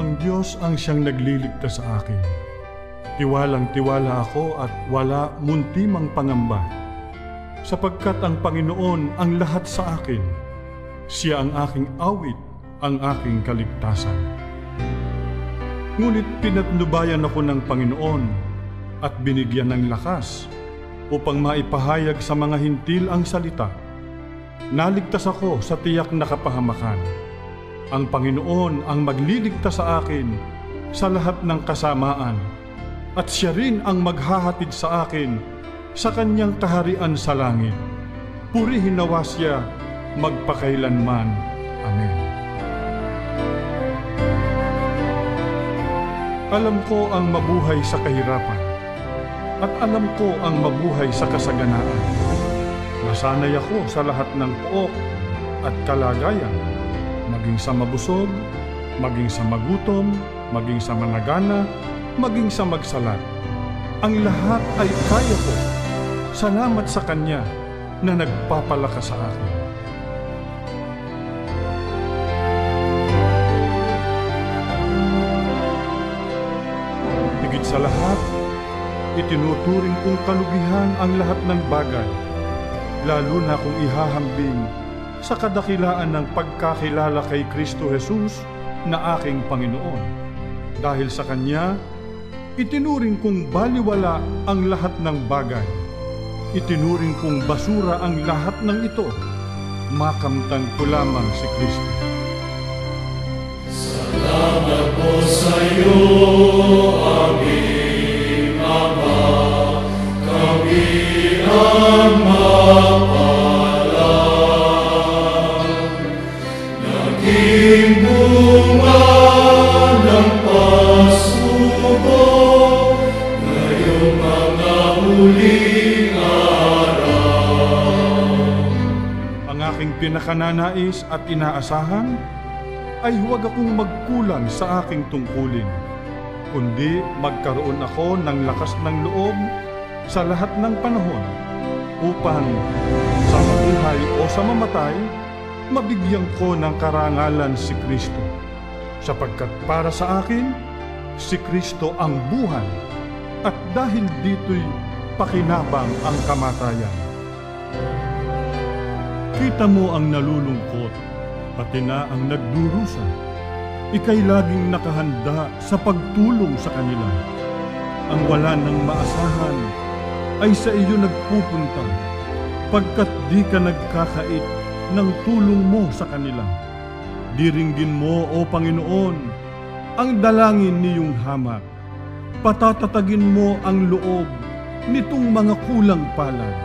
Ang Diyos ang siyang nagliligtas sa akin. Tiwalang-tiwala ako at wala muntimang pangamba. Sapagkat ang Panginoon ang lahat sa akin. Siya ang aking awit, ang aking kaligtasan. Ngunit pinatnubayan ako ng Panginoon at binigyan ng lakas upang maipahayag sa mga hintil ang salita. Naligtas ako sa tiyak na kapahamakan. Ang Panginoon ang magliligtas sa akin sa lahat ng kasamaan, at siya rin ang maghahatid sa akin sa kanyang kaharian sa langit. Purihin nawa siya magpakailanman. Amen. Alam ko ang mabuhay sa kahirapan, at alam ko ang mabuhay sa kasaganaan. Nasanay ako sa lahat ng pook at kalagayan, maging sa mabusog, maging sa magutom, maging sa managana, maging sa magsalat. Ang lahat ay kaya ko. Salamat sa Kanya na nagpapalakas sa akin. Higit sa lahat, itinuturing kong kalugihan ang lahat ng bagay, lalo na kung ihahambing sa kadakilaan ng pagkakilala kay Kristo Jesus na aking Panginoon. Dahil sa Kanya, itinuring kong baliwala ang lahat ng bagay. Itinuring kong basura ang lahat ng ito. Makamtan ko lamang si Kristo. Salamat po sa iyo, aming Ama. Kami ang naging bunga ng pagsubok ngayong mga huling araw. Ang aking pinakananais at inaasahan ay huwag akong magkulang sa aking tungkulin, kundi magkaroon ako ng lakas ng loob sa lahat ng panahon upang sa mabuhay o sa mamatay, mabigyan ko ng karangalan si Kristo, sapagkat para sa akin, si Kristo ang buhay, at dahil dito'y pakinabang ang kamatayan. Kita mo ang nalulungkot, pati na ang nagdurusa. Ika'y laging nakahanda sa pagtulong sa kanila. Ang wala ng maasahan ay sa iyo nagpupunta, pagkat di ka nagkakait ng tulong mo sa kanila. Diringgin mo, O Panginoon, ang dalangin niyong hamak. Patatatagin mo ang loob nitong mga kulang palad.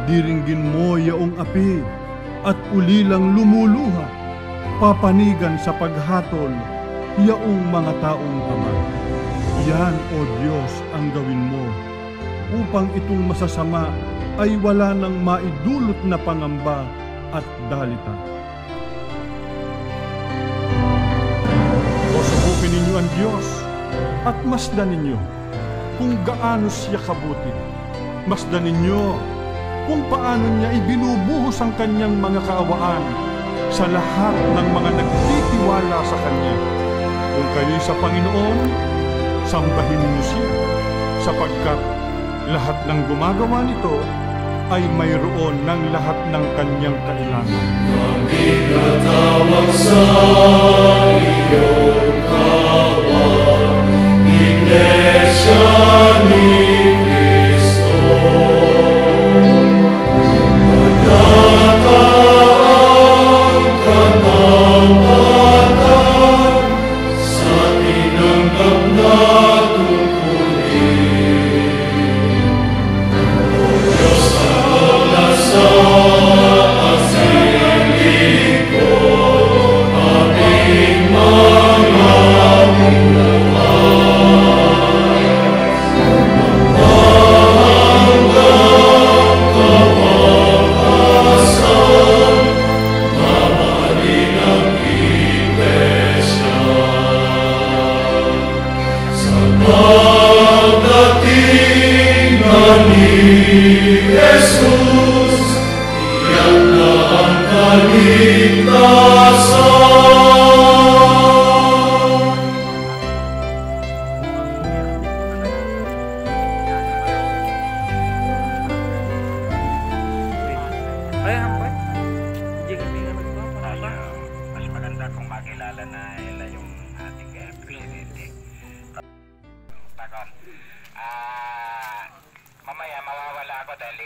Diringgin mo yaong api at ulilang lumuluha. Papanigan sa paghatol yaong mga taong tamad. Yan, O Diyos, ang gawin mo upang itong masasama ay wala nang maidulot na pangamba at dalita. O subukin ninyo ang Diyos at masdan ninyo kung gaano siya kabuti. Masdan ninyo kung paano niya ibinubuhos ang kanyang mga kaawaan sa lahat ng mga nagtitiwala sa Kanya. Kung kayo'y sa Panginoon, sambahin ninyo siya, sapagkat lahat ng gumagawa nito ay mayroon ng lahat ng kanyang kailangan. Kami natawag sa iyong kawan, Iglesia ni Cristo. Pagkataan katapatan sa tinanggap na tungkulin. O Diyos na sa asin ko, aming mga buhay. Hanggang kawawasan, mamahalin ang Iglesia. Sa pagdating ni Jesus, tiyak na ang kaligtasan. sana kung makilala na ila yung ating presidente. Takon. Mamaya mawawala ako dahil